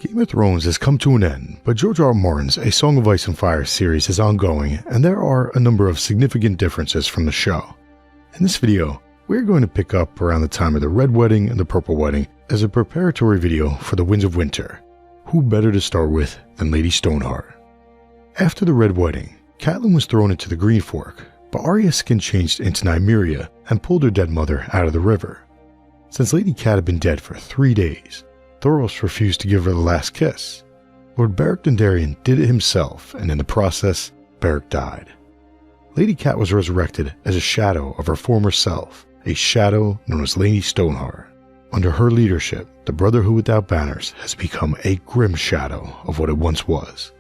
Game of Thrones has come to an end, but George R.R. Martin's A Song of Ice and Fire series is ongoing, and there are a number of significant differences from the show. In this video, we're going to pick up around the time of the Red Wedding and the Purple Wedding as a preparatory video for the Winds of Winter. Who better to start with than Lady Stoneheart? After the Red Wedding, Catelyn was thrown into the Green Fork, but Arya's skin changed into Nymeria and pulled her dead mother out of the river. Since Lady Cat had been dead for 3 days, Tyrells refused to give her the last kiss. Lord Beric Dondarrion did it himself, and in the process, Beric died. Lady Cat was resurrected as a shadow of her former self, a shadow known as Lady Stoneheart. Under her leadership, the Brotherhood Without Banners has become a grim shadow of what it once was.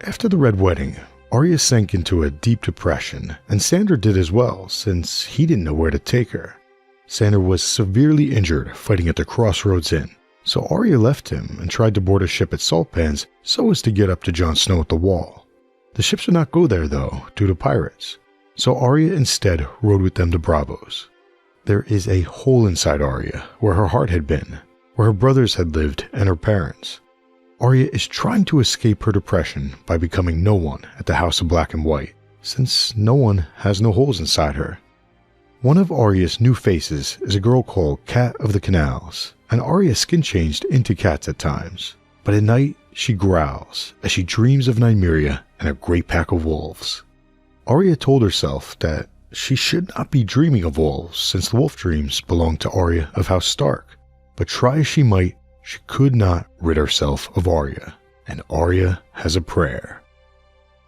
After the Red Wedding, Arya sank into a deep depression, and Sandor did as well, since he didn't know where to take her. Sandor was severely injured fighting at the Crossroads Inn, so Arya left him and tried to board a ship at Saltpans so as to get up to Jon Snow at the Wall. The ships would not go there though, due to pirates, so Arya instead rode with them to Braavos. There is a hole inside Arya where her heart had been, where her brothers had lived and her parents. Arya is trying to escape her depression by becoming no one at the House of Black and White, since no one has no holes inside her. One of Arya's new faces is a girl called Cat of the Canals, and Arya's skin changed into cats at times, but at night she growls as she dreams of Nymeria and a great pack of wolves. Arya told herself that she should not be dreaming of wolves since the wolf dreams belonged to Arya of House Stark, but try as she might, she could not rid herself of Arya, and Arya has a prayer.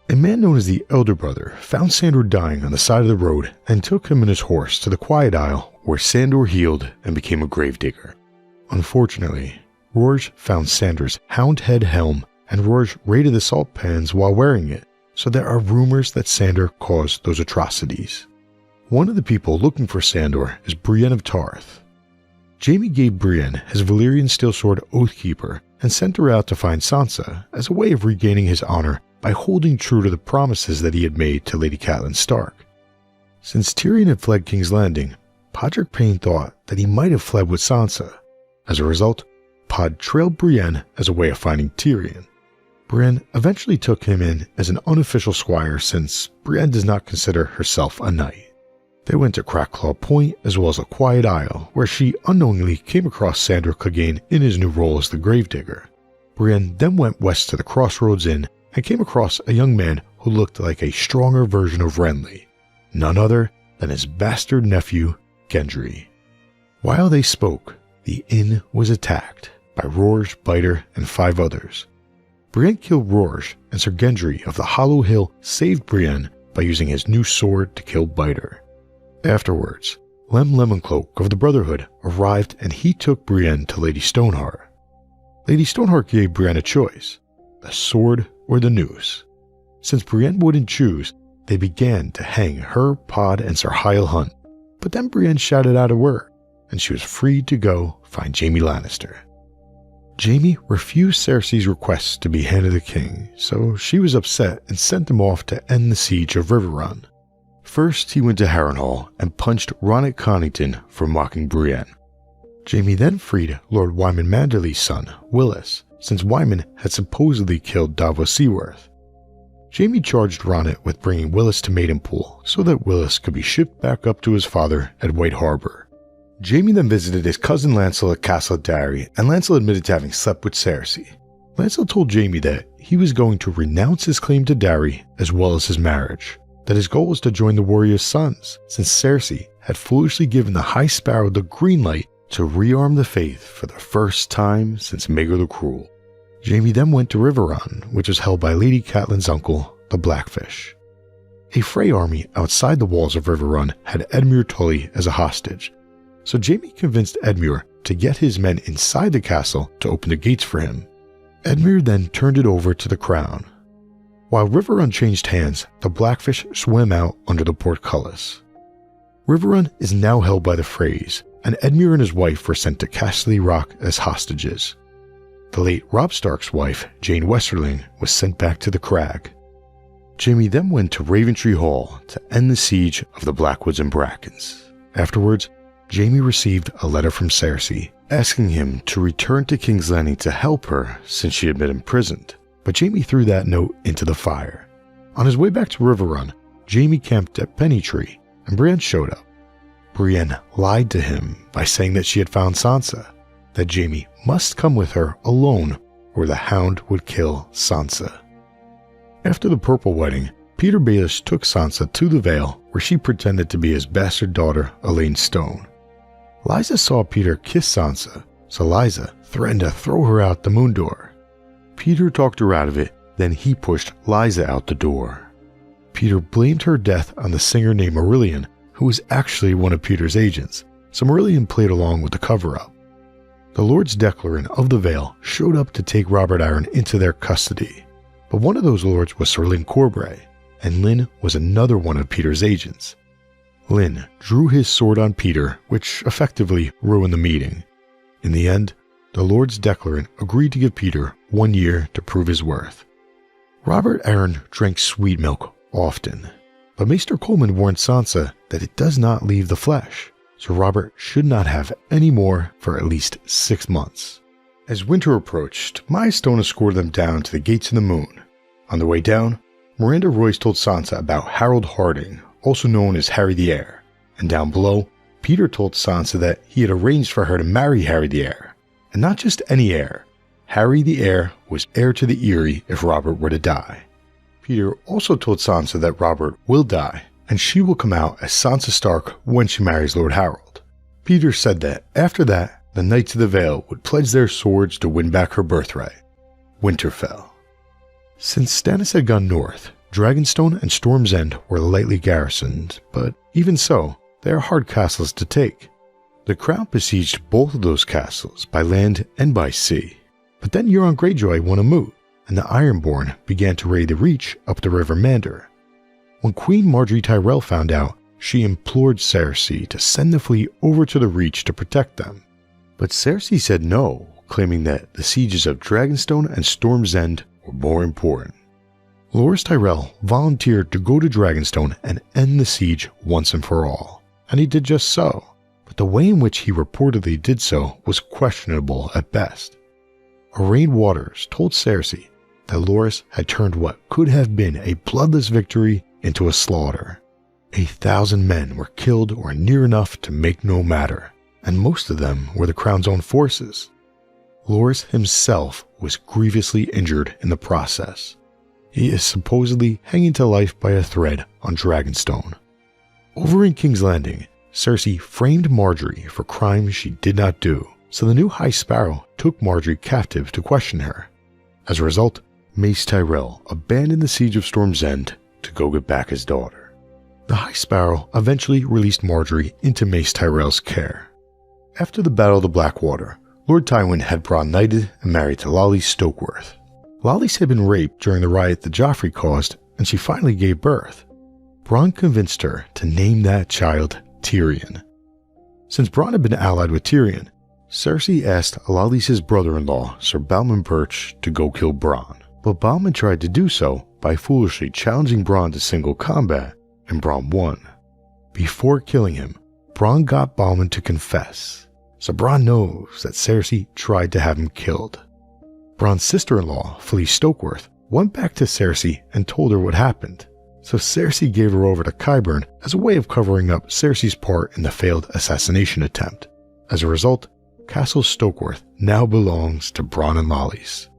A man known as the Elder Brother found Sandor dying on the side of the road and took him and his horse to the Quiet Isle where Sandor healed and became a gravedigger. Unfortunately, Rorge found Sandor's hound head helm and Rorge raided the salt pans while wearing it, so there are rumors that Sandor caused those atrocities. One of the people looking for Sandor is Brienne of Tarth. Jaime gave Brienne his Valyrian steel sword Oathkeeper and sent her out to find Sansa as a way of regaining his honor by holding true to the promises that he had made to Lady Catelyn Stark. Since Tyrion had fled King's Landing, Podrick Payne thought that he might have fled with Sansa. As a result, Pod trailed Brienne as a way of finding Tyrion. Brienne eventually took him in as an unofficial squire since Brienne does not consider herself a knight. They went to Crackclaw Point as well as a Quiet Isle, where she unknowingly came across Sandor Clegane in his new role as the Gravedigger. Brienne then went west to the Crossroads Inn and came across a young man who looked like a stronger version of Renly, none other than his bastard nephew, Gendry. While they spoke, the inn was attacked by Rorge, Biter, and 5 others. Brienne killed Rorge, and Sir Gendry of the Hollow Hill saved Brienne by using his new sword to kill Biter. Afterwards, Lem Lemoncloak of the Brotherhood arrived and he took Brienne to Lady Stoneheart. Lady Stoneheart gave Brienne a choice, the sword or the noose. Since Brienne wouldn't choose, they began to hang her, Pod, and Sir Hyle Hunt, but then Brienne shouted out a word, and she was free to go find Jaime Lannister. Jaime refused Cersei's request to be Hand of the King, so she was upset and sent him off to end the siege of Riverrun. First, he went to Harrenhal and punched Ronnet Connington for mocking Brienne. Jaime then freed Lord Wyman Manderly's son, Willis, since Wyman had supposedly killed Davos Seaworth. Jaime charged Ronnet with bringing Willis to Maidenpool so that Willis could be shipped back up to his father at White Harbor. Jaime then visited his cousin Lancel at Castle Darry, and Lancel admitted to having slept with Cersei. Lancel told Jaime that he was going to renounce his claim to Darry as well as his marriage, that his goal was to join the Warrior's Sons, since Cersei had foolishly given the High Sparrow the green light to rearm the Faith for the first time since Maegor the Cruel. Jaime then went to Riverrun, which was held by Lady Catelyn's uncle, the Blackfish. A Frey army outside the walls of Riverrun had Edmure Tully as a hostage, so Jaime convinced Edmure to get his men inside the castle to open the gates for him. Edmure then turned it over to the crown. While Riverrun changed hands, the Blackfish swam out under the portcullis. Riverrun is now held by the Freys, and Edmure and his wife were sent to Castle Rock as hostages. The late Robb Stark's wife, Jane Westerling, was sent back to the Crag. Jaime then went to Raventree Hall to end the siege of the Blackwoods and Brackens. Afterwards, Jaime received a letter from Cersei asking him to return to King's Landing to help her since she had been imprisoned, but Jaime threw that note into the fire. On his way back to Riverrun, Jaime camped at Pennytree and Brienne showed up. Brienne lied to him by saying that she had found Sansa, that Jaime must come with her alone or the Hound would kill Sansa. After the Purple Wedding, Petyr Baelish took Sansa to the Vale where she pretended to be his bastard daughter Elaine Stone. Lysa saw Petyr kiss Sansa, so Lysa threatened to throw her out the moon door. Petyr talked her out of it, then he pushed Lysa out the door. Petyr blamed her death on the singer named Marillion, who was actually one of Petyr's agents, so Marillion played along with the cover-up. The Lords Declaran of the Vale showed up to take Robert Arryn into their custody, but one of those lords was Sir Lyn Corbray, and Lyn was another one of Petyr's agents. Lyn drew his sword on Petyr, which effectively ruined the meeting. In the end, the Lords Declaran agreed to give Petyr 1 year to prove his worth. Robert Arryn drank sweet milk often, but Maester Coleman warned Sansa that it does not leave the flesh, so Robert should not have any more for at least 6 months. As winter approached, Maya Stone escorted them down to the Gates of the Moon. On the way down, Miranda Royce told Sansa about Harold Harding, also known as Harry the Heir, and down below, Petyr told Sansa that he had arranged for her to marry Harry the Heir, and not just any heir. Harry the Heir was heir to the Eyrie if Robert were to die. Petyr also told Sansa that Robert will die, and she will come out as Sansa Stark when she marries Lord Harold. Petyr said that after that, the Knights of the Vale would pledge their swords to win back her birthright. Winter fell. Since Stannis had gone north, Dragonstone and Storm's End were lightly garrisoned, but even so, they are hard castles to take. The Crown besieged both of those castles by land and by sea, but then Euron Greyjoy won a moot, and the Ironborn began to raid the Reach up the River Mander. When Queen Margaery Tyrell found out, she implored Cersei to send the fleet over to the Reach to protect them, but Cersei said no, claiming that the sieges of Dragonstone and Storm's End were more important. Loras Tyrell volunteered to go to Dragonstone and end the siege once and for all, and he did just so, but the way in which he reportedly did so was questionable at best. Arrayed Waters told Cersei that Loras had turned what could have been a bloodless victory into a slaughter. 1,000 men were killed or near enough to make no matter, and most of them were the Crown's own forces. Loras himself was grievously injured in the process. He is supposedly hanging to life by a thread on Dragonstone. Over in King's Landing, Cersei framed Margaery for crimes she did not do, so the new High Sparrow took Margaery captive to question her. As a result, Mace Tyrell abandoned the siege of Storm's End to go get back his daughter. The High Sparrow eventually released Margaery into Mace Tyrell's care. After the Battle of the Blackwater, Lord Tywin had Bronn knighted and married to Lolly Stokeworth. Lolly's had been raped during the riot that Joffrey caused, and she finally gave birth. Bronn convinced her to name that child Tyrion. Since Bronn had been allied with Tyrion, Cersei asked Lolly's brother-in-law, Sir Balman Birch, to go kill Bronn, but Balman tried to do so by foolishly challenging Bronn to single combat, and Bronn won. Before killing him, Bronn got Balman to confess, so Bronn knows that Cersei tried to have him killed. Bronn's sister-in-law, Felice Stokeworth, went back to Cersei and told her what happened, so Cersei gave her over to Qyburn as a way of covering up Cersei's part in the failed assassination attempt. As a result, Castle Stokeworth now belongs to Bronn and Lolly's.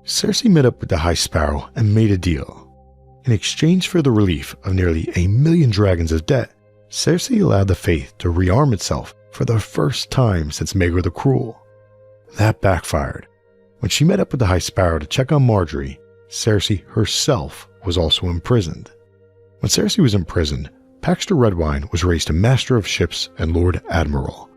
Cersei met up with the High Sparrow and made a deal. In exchange for the relief of nearly 1 million dragons of debt, Cersei allowed the Faith to rearm itself for the first time since Maegor the Cruel. That backfired. When she met up with the High Sparrow to check on Margaery, Cersei herself was also imprisoned. When Cersei was imprisoned, Paxter Redwine was raised to Master of Ships and Lord Admiral.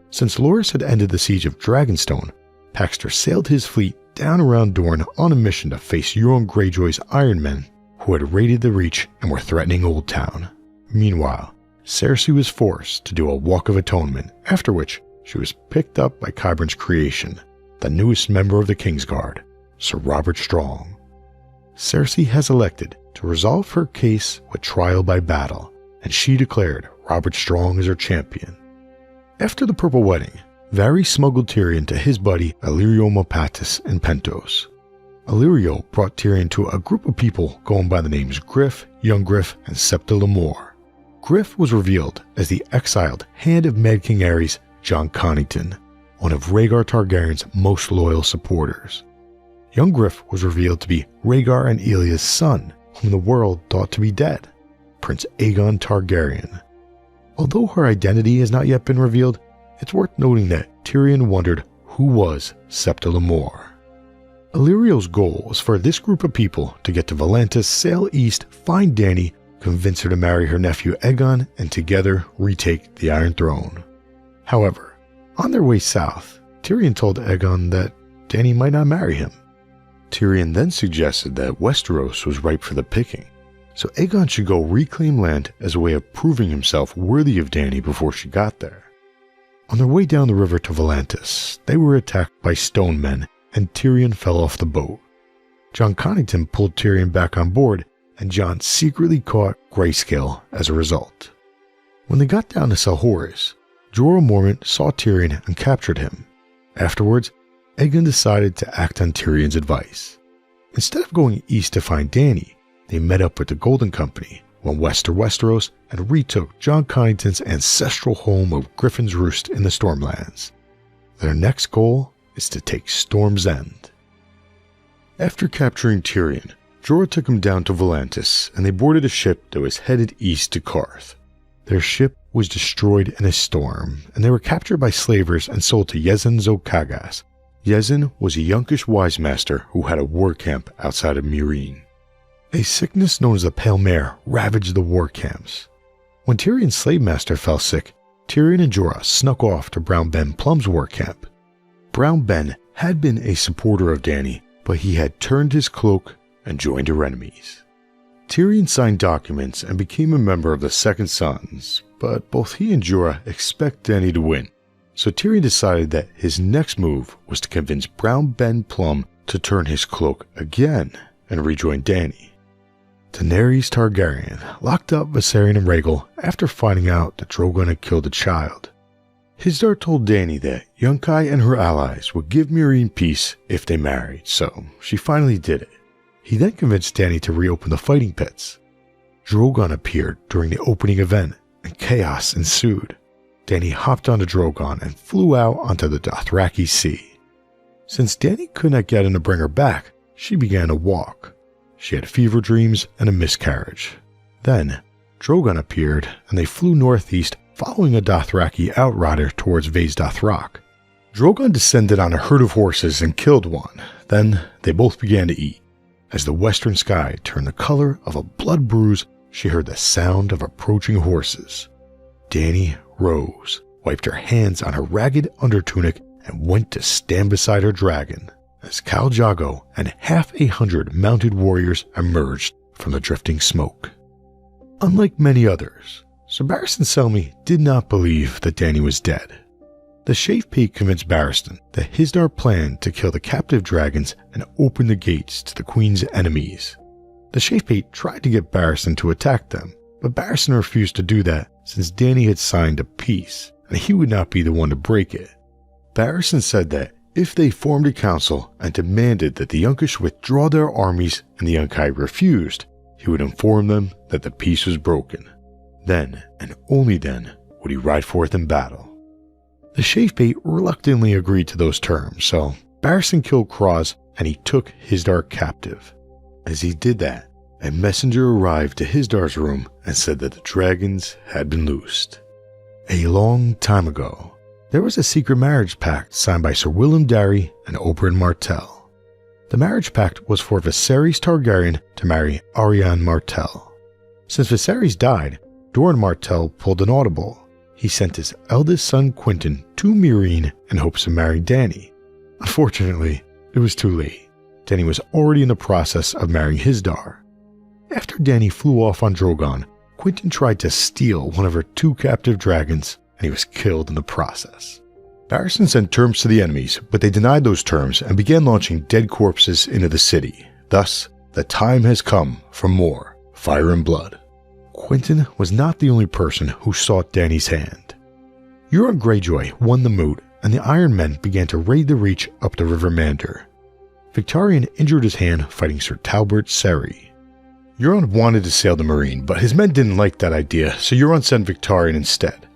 Since Loras had ended the siege of Dragonstone, Paxter sailed his fleet down around Dorne on a mission to face Euron Greyjoy's Iron Men, who had raided the Reach and were threatening Old Town. Meanwhile, Cersei was forced to do a Walk of Atonement, after which she was picked up by Qyburn's creation, the newest member of the Kingsguard, Sir Robert Strong. Cersei has elected to resolve her case with trial by battle, and she declared Robert Strong as her champion. After the Purple Wedding, Varys smuggled Tyrion to his buddy Illyrio Mopatis in Pentos. Illyrio brought Tyrion to a group of people going by the names Griff, Young Griff, and Septa Lemore. Griff was revealed as the exiled Hand of Mad King Aerys, Jon Connington, one of Rhaegar Targaryen's most loyal supporters. Young Griff was revealed to be Rhaegar and Elia's son, whom the world thought to be dead, Prince Aegon Targaryen. Although her identity has not yet been revealed, it's worth noting that Tyrion wondered who was Septa Lemore. Illyrio's goal was for this group of people to get to Volantis, sail east, find Dany, convince her to marry her nephew Aegon, and together retake the Iron Throne. However, on their way south, Tyrion told Aegon that Dany might not marry him. Tyrion then suggested that Westeros was ripe for the picking, so Aegon should go reclaim land as a way of proving himself worthy of Dany before she got there. On their way down the river to Volantis, they were attacked by stone men, and Tyrion fell off the boat. Jon Connington pulled Tyrion back on board, and Jon secretly caught Grayscale as a result. When they got down to Selhorys, Jorah Mormont saw Tyrion and captured him. Afterwards, Aegon decided to act on Tyrion's advice. Instead of going east to find Dany, they met up with the Golden Company, went west to Westeros, and retook Jon Connington's ancestral home of Griffin's Roost in the Stormlands. Their next goal is to take Storm's End. After capturing Tyrion, Jorah took him down to Volantis, and they boarded a ship that was headed east to Qarth. Their ship was destroyed in a storm, and they were captured by slavers and sold to Yezzan Zokagas. Yezzan was a Yunkish wise master who had a war camp outside of Meereen. A sickness known as the Pale Mare ravaged the war camps. When Tyrion's slave master fell sick, Tyrion and Jorah snuck off to Brown Ben Plumm's war camp. Brown Ben had been a supporter of Dany, but he had turned his cloak and joined her enemies. Tyrion signed documents and became a member of the Second Sons, but both he and Jorah expect Dany to win, so Tyrion decided that his next move was to convince Brown Ben Plumm to turn his cloak again and rejoin Dany. Daenerys Targaryen locked up Viserion and Rhaegal after finding out that Drogon had killed a child. Hizdahr told Dany that Yunkai and her allies would give Meereen peace if they married, so she finally did it. He then convinced Dany to reopen the fighting pits. Drogon appeared during the opening event, and chaos ensued. Dany hopped onto Drogon and flew out onto the Dothraki Sea. Since Dany could not get him to bring her back, she began to walk. She had fever dreams and a miscarriage. Then, Drogon appeared, and they flew northeast, following a Dothraki outrider towards Vaes Dothrak. Drogon descended on a herd of horses and killed one. Then, they both began to eat. As the western sky turned the color of a blood bruise, she heard the sound of approaching horses. Dany rose, wiped her hands on her ragged undertunic, and went to stand beside her dragon, as Khal Drogo and 100 mounted warriors emerged from the drifting smoke. Unlike many others, Sir Barristan Selmy did not believe that Dany was dead. The Shave Pate convinced Barristan that Hizdahr planned to kill the captive dragons and open the gates to the Queen's enemies. The Shave Pate tried to get Barristan to attack them, but Barristan refused to do that since Dany had signed a peace, and he would not be the one to break it. Barristan said that if they formed a council and demanded that the Yunkish withdraw their armies and the Yunkai refused, he would inform them that the peace was broken. Then, and only then, would he ride forth in battle. The Shave Pate reluctantly agreed to those terms, so Barristan killed Cross and he took Hizdahr captive. As he did that, a messenger arrived to Hizdahr's room and said that the dragons had been loosed. A long time ago, there was a secret marriage pact signed by Sir Willem Darry and Oberyn Martell. The marriage pact was for Viserys Targaryen to marry Arya Martell. Since Viserys died, Doran Martell pulled an audible. He sent his eldest son Quentyn to Meereen in hopes of marrying Dany. Unfortunately, it was too late. Dany was already in the process of marrying Hizdahr. After Dany flew off on Drogon, Quentyn tried to steal one of her 2 captive dragons, and he was killed in the process. Barristan sent terms to the enemies, but they denied those terms and began launching dead corpses into the city. Thus, the time has come for more fire and blood. Quentyn was not the only person who sought Dany's hand. Euron Greyjoy won the moot, and the Iron Men began to raid the Reach up the River Mander. Victarion injured his hand fighting Sir Talbot Serry. Euron wanted to sail the Marine, but his men didn't like that idea, so Euron sent Victarion instead.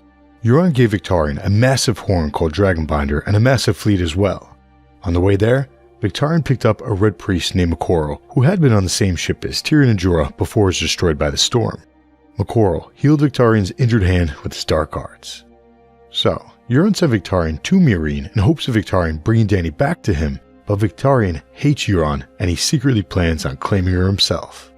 Euron gave Victarion a massive horn called Dragonbinder and a massive fleet as well. On the way there, Victarion picked up a red priest named Macoril, who had been on the same ship as Tyrion and Jorah before it was destroyed by the storm. Macoril healed Victarion's injured hand with his dark arts. So, Euron sent Victarion to Meereen in hopes of Victarion bringing Dany back to him, but Victarion hates Euron and he secretly plans on claiming her himself.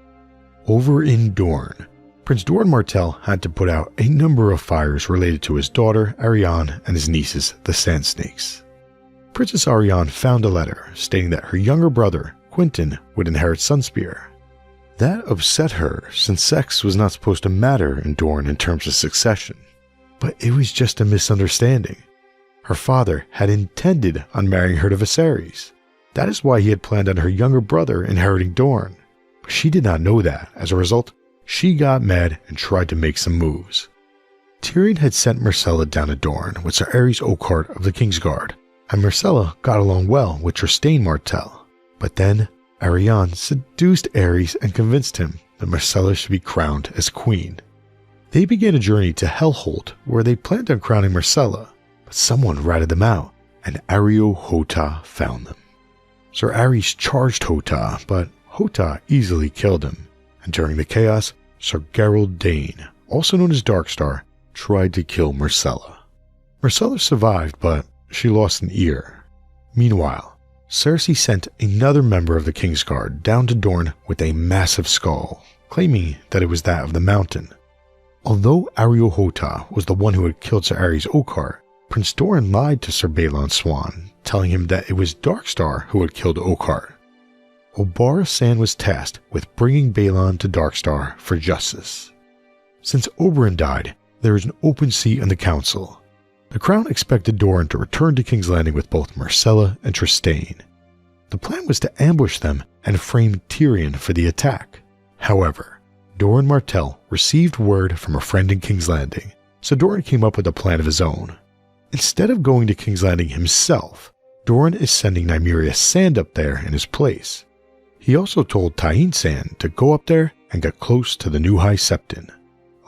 Over in Dorne, Prince Doran Martell had to put out a number of fires related to his daughter Arianne and his nieces, the Sand Snakes. Princess Arianne found a letter stating that her younger brother, Quentyn, would inherit Sunspear. That upset her since sex was not supposed to matter in Dorne in terms of succession. But it was just a misunderstanding. Her father had intended on marrying her to Viserys. That is why he had planned on her younger brother inheriting Dorne. But she did not know that. As a result, she got mad and tried to make some moves. Tyrion had sent Myrcella down to Dorne with Sir Aerys Oakheart of the Kingsguard, and Myrcella got along well with Trystane Martell. But then, Arianne seduced Aerys and convinced him that Myrcella should be crowned as queen. They began a journey to Hellholt, where they planned on crowning Myrcella, but someone ratted them out, and Areo Hotah found them. Sir Aerys charged Hotah, but Hotah easily killed him, and during the chaos, Sir Gerald Dane, also known as Darkstar, tried to kill Myrcella. Myrcella survived, but she lost an ear. Meanwhile, Cersei sent another member of the Kingsguard down to Dorne with a massive skull, claiming that it was that of the Mountain. Although Areo Hotah was the one who had killed Sir Aerys Oakheart, Prince Doran lied to Sir Balon Swan, telling him that it was Darkstar who had killed Oakheart. Obara San was tasked with bringing Balon to Darkstar for justice. Since Oberyn died, there is an open seat in the council. The crown expected Doran to return to King's Landing with both Myrcella and Trystane. The plan was to ambush them and frame Tyrion for the attack. However, Doran Martell received word from a friend in King's Landing, so Doran came up with a plan of his own. Instead of going to King's Landing himself, Doran is sending Nymeria Sand up there in his place. He also told Tyene Sand to go up there and get close to the new High Septon.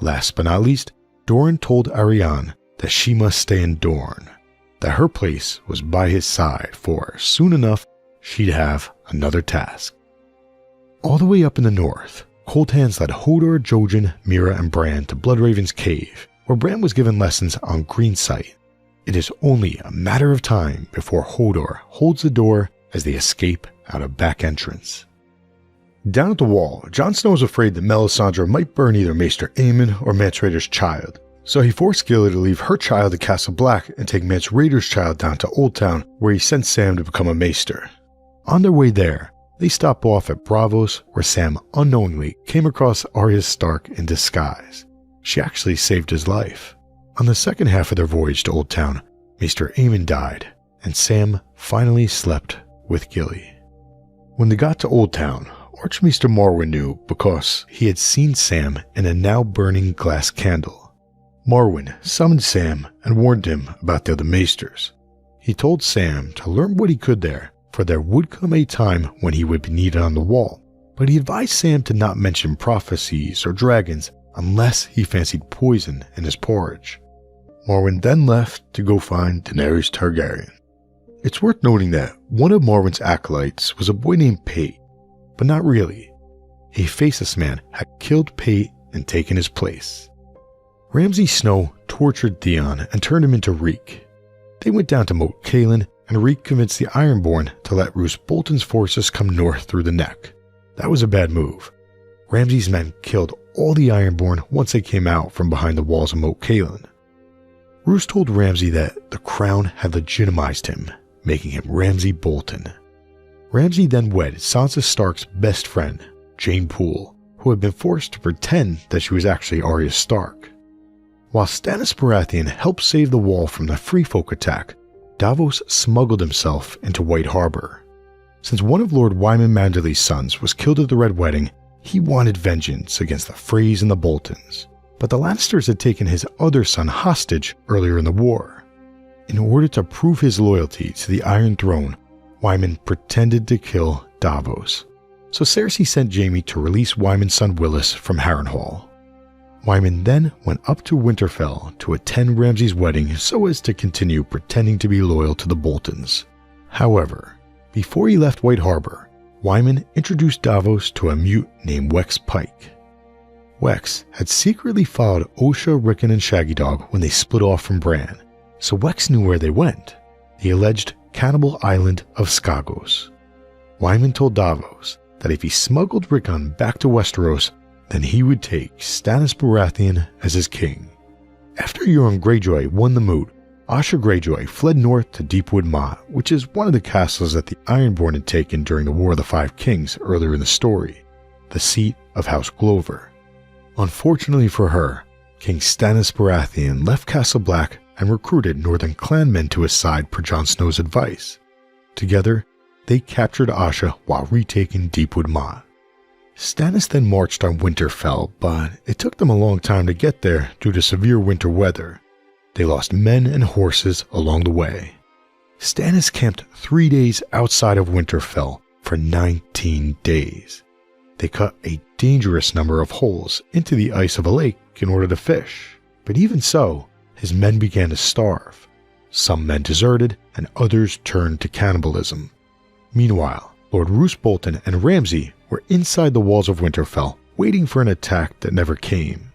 Last but not least, Doran told Arianne that she must stay in Dorne, that her place was by his side, for soon enough she'd have another task. All the way up in the north, Cold Hands led Hodor, Jojen, Mira, and Bran to Bloodraven's cave, where Bran was given lessons on Greensight. It is only a matter of time before Hodor holds the door as they escape out a back entrance. Down at the wall, Jon Snow was afraid that Melisandre might burn either Maester Aemon or Mance Rayder's child, so he forced Gilly to leave her child to Castle Black and take Mance Rayder's child down to Old Town, where he sent Sam to become a maester. On their way there, they stopped off at Braavos, where Sam unknowingly came across Arya Stark in disguise. She actually saved his life. On the second half of their voyage to Old Town, Maester Aemon died, and Sam finally slept with Gilly. When they got to Old Town, Archmaester Marwyn knew because he had seen Sam in a now burning glass candle. Marwyn summoned Sam and warned him about the other maesters. He told Sam to learn what he could there, for there would come a time when he would be needed on the wall, but he advised Sam to not mention prophecies or dragons unless he fancied poison in his porridge. Marwyn then left to go find Daenerys Targaryen. It's worth noting that one of Marwyn's acolytes was a boy named Pate, but not really. A faceless man had killed Pate and taken his place. Ramsay Snow tortured Theon and turned him into Reek. They went down to Moat Cailin, and Reek convinced the Ironborn to let Roose Bolton's forces come north through the neck. That was a bad move. Ramsay's men killed all the Ironborn once they came out from behind the walls of Moat Cailin. Roose told Ramsay that the crown had legitimized him, making him Ramsay Bolton. Ramsay then wed Sansa Stark's best friend, Jane Poole, who had been forced to pretend that she was actually Arya Stark. While Stannis Baratheon helped save the wall from the Free Folk attack, Davos smuggled himself into White Harbor. Since one of Lord Wyman Manderly's sons was killed at the Red Wedding, he wanted vengeance against the Freys and the Boltons, but the Lannisters had taken his other son hostage earlier in the war. In order to prove his loyalty to the Iron Throne, Wyman pretended to kill Davos. So Cersei sent Jaime to release Wyman's son Willis from Harrenhal. Wyman then went up to Winterfell to attend Ramsay's wedding so as to continue pretending to be loyal to the Boltons. However, before he left White Harbor, Wyman introduced Davos to a mute named Wex Pike. Wex had secretly followed Osha, Rickon, and Shaggy Dog when they split off from Bran, so Wex knew where they went, the alleged cannibal island of Skagos. Wyman told Davos that if he smuggled Rickon back to Westeros, then he would take Stannis Baratheon as his king. After Euron Greyjoy won the moot, Asha Greyjoy fled north to Deepwood Motte, which is one of the castles that the Ironborn had taken during the War of the Five Kings earlier in the story, the seat of House Glover. Unfortunately for her, King Stannis Baratheon left Castle Black and recruited northern clanmen to his side per Jon Snow's advice. Together, they captured Asha while retaking Deepwood Motte. Stannis then marched on Winterfell, but it took them a long time to get there due to severe winter weather. They lost men and horses along the way. Stannis camped 3 days outside of Winterfell for 19 days. They cut a dangerous number of holes into the ice of a lake in order to fish, but even so, his men began to starve. Some men deserted and others turned to cannibalism. Meanwhile, Lord Roose Bolton and Ramsay were inside the walls of Winterfell, waiting for an attack that never came.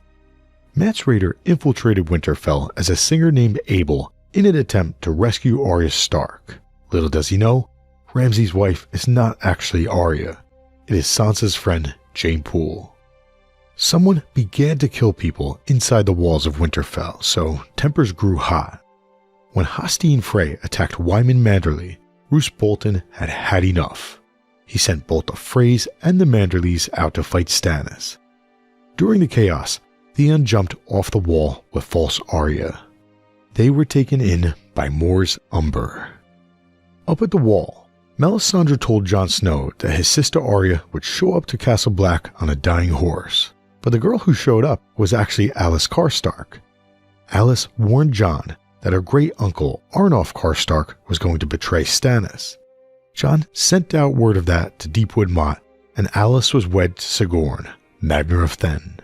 Mance Rayder infiltrated Winterfell as a singer named Abel in an attempt to rescue Arya Stark. Little does he know, Ramsay's wife is not actually Arya. It is Sansa's friend, Jane Poole. Someone began to kill people inside the walls of Winterfell, so tempers grew hot. When Hastine Frey attacked Wyman Manderley, Roose Bolton had had enough. He sent both the Freys and the Manderleys out to fight Stannis. During the chaos, Theon jumped off the wall with false Arya. They were taken in by Mors Umber. Up at the wall, Melisandre told Jon Snow that his sister Arya would show up to Castle Black on a dying horse, but the girl who showed up was actually Alyce Karstark. Alyce warned Jon that her great-uncle Arnulf Karstark was going to betray Stannis. Jon sent out word of that to Deepwood Motte, and Alyce was wed to Sigorn, Magnar of Thenn.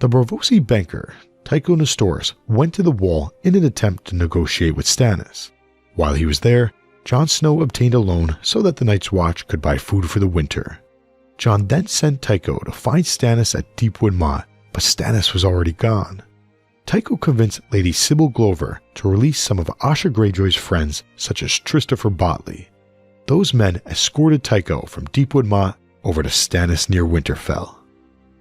The Braavosi banker, Tycho Nestoris, went to the wall in an attempt to negotiate with Stannis. While he was there, Jon Snow obtained a loan so that the Night's Watch could buy food for the winter. Jon then sent Tycho to find Stannis at Deepwood Motte, but Stannis was already gone. Tycho convinced Lady Sybil Glover to release some of Asha Greyjoy's friends such as Christopher Botley. Those men escorted Tycho from Deepwood Motte over to Stannis near Winterfell.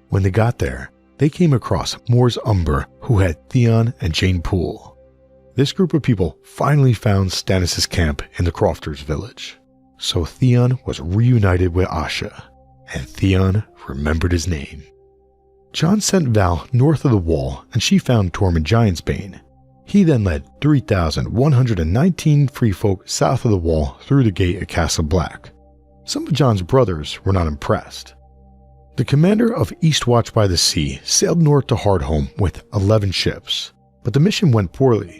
When they got there, they came across Mors Umber, who had Theon and Jane Poole. This group of people finally found Stannis' camp in the Crofters village. So Theon was reunited with Asha, and Theon remembered his name. Jon sent Val north of the wall, and she found Tormund Giantsbane. He then led 3,119 free folk south of the wall through the gate at Castle Black. Some of Jon's brothers were not impressed. The commander of East Watch by the Sea sailed north to Hardhome with 11 ships, but the mission went poorly.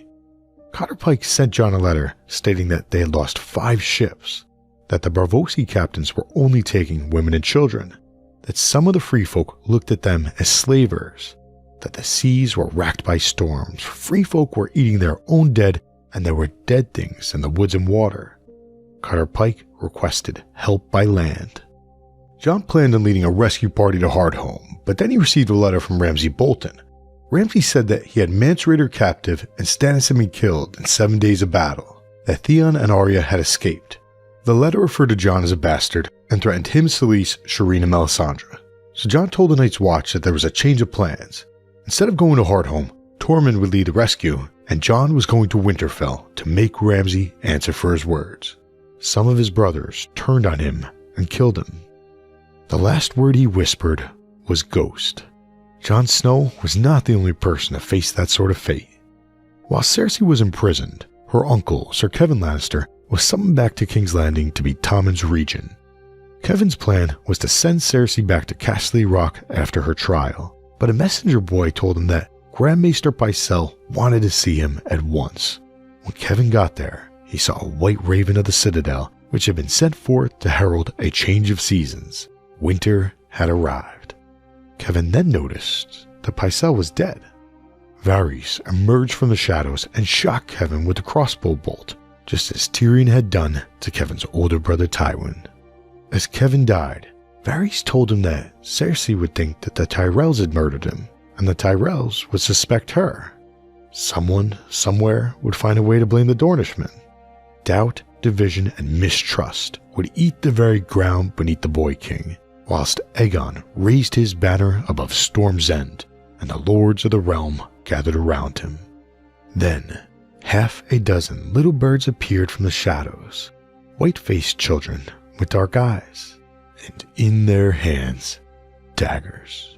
Cotter Pike sent Jon a letter stating that they had lost 5 ships, that the Braavosi captains were only taking women and children, that some of the free folk looked at them as slavers, that the seas were racked by storms, free folk were eating their own dead, and there were dead things in the woods and water. Cotter Pike requested help by land. Jon planned on leading a rescue party to Hardhome, but then he received a letter from Ramsay Bolton. Ramsay said that he had Mance Rayder captive and Stannis had been killed in 7 days of battle, that Theon and Arya had escaped. The letter referred to Jon as a bastard and threatened him, Selyse, Shireen, and Melisandre. So Jon told the Night's Watch that there was a change of plans. Instead of going to Hardhome, Tormund would lead the rescue, and Jon was going to Winterfell to make Ramsay answer for his words. Some of his brothers turned on him and killed him. The last word he whispered was ghost. Jon Snow was not the only person to face that sort of fate. While Cersei was imprisoned, her uncle, Sir Kevan Lannister, was summoned back to King's Landing to be Tommen's regent. Kevin's plan was to send Cersei back to Casterly Rock after her trial. but a messenger boy told him that Grand Maester Pycelle wanted to see him at once. When Kevin got there, he saw a white raven of the Citadel, which had been sent forth to herald a change of seasons. Winter had arrived. Kevin then noticed that Pycelle was dead. Varys emerged from the shadows and shot Kevin with a crossbow bolt, just as Tyrion had done to Kevin's older brother Tywin. As Kevin died, Varys told him that Cersei would think that the Tyrells had murdered him, and the Tyrells would suspect her. Someone, somewhere, would find a way to blame the Dornishmen. Doubt, division, and mistrust would eat the very ground beneath the Boy King, whilst Aegon raised his banner above Storm's End, and the lords of the realm gathered around him. Then, half a dozen little birds appeared from the shadows, white-faced children with dark eyes, and in their hands, daggers.